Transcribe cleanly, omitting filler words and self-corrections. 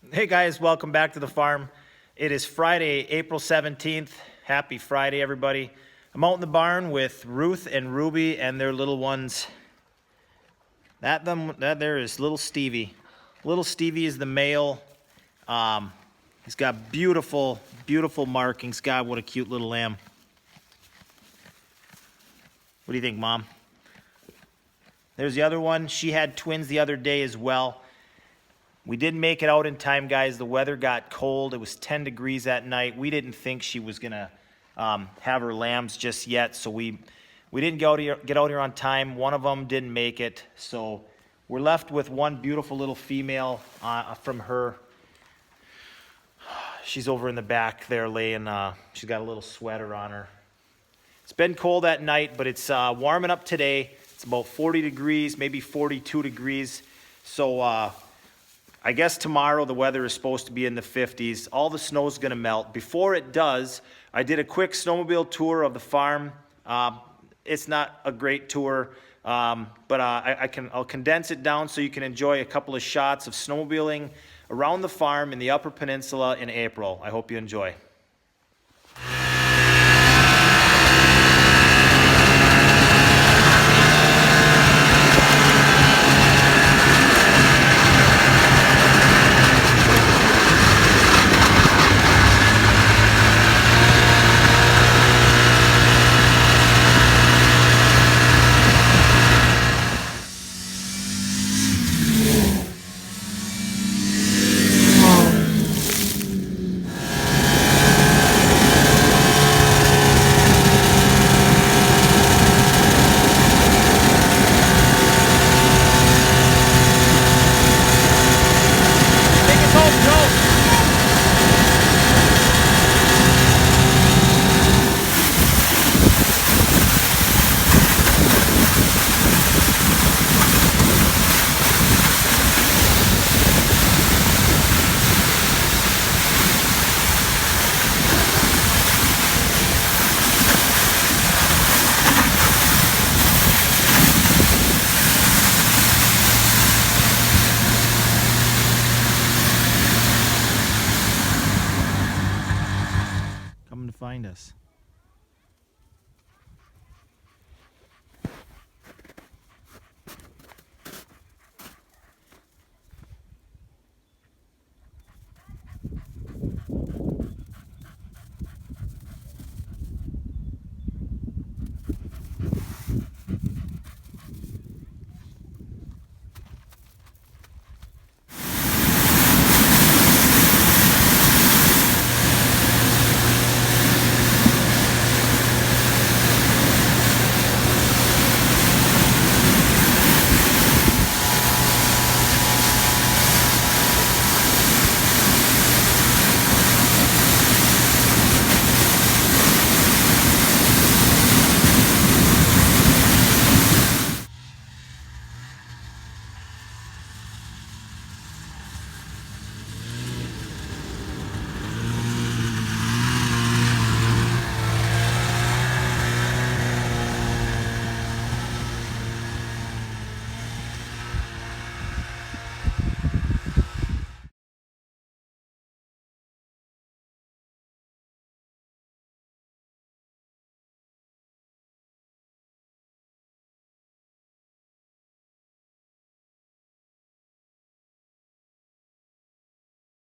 Hey guys, welcome back to the farm. It is Friday, April 17th. Happy Friday, everybody. I'm out in the barn with Ruth and Ruby and their little ones. That there is little Stevie. Little Stevie is the male. He's got beautiful, beautiful markings. God, what a cute little lamb. What do you think, Mom? There's the other one. She had twins the other day as well. We didn't make it out in time, guys. The weather got cold. It was 10 degrees that night. We didn't think she was going to have her lambs just yet, so we didn't get out here on time. One of them didn't make it, so we're left with one beautiful little female from her. She's over in the back there laying. She's got a little sweater on her. It's been cold at night, but it's warming up today. It's about 40 degrees, maybe 42 degrees. So I guess tomorrow the weather is supposed to be in the 50s. All the snow's going to melt. Before it does, I did a quick snowmobile tour of the farm. It's not a great tour, but I'll condense it down so you can enjoy a couple of shots of snowmobiling around the farm in the Upper Peninsula in April. I hope you enjoy. Coming to find us.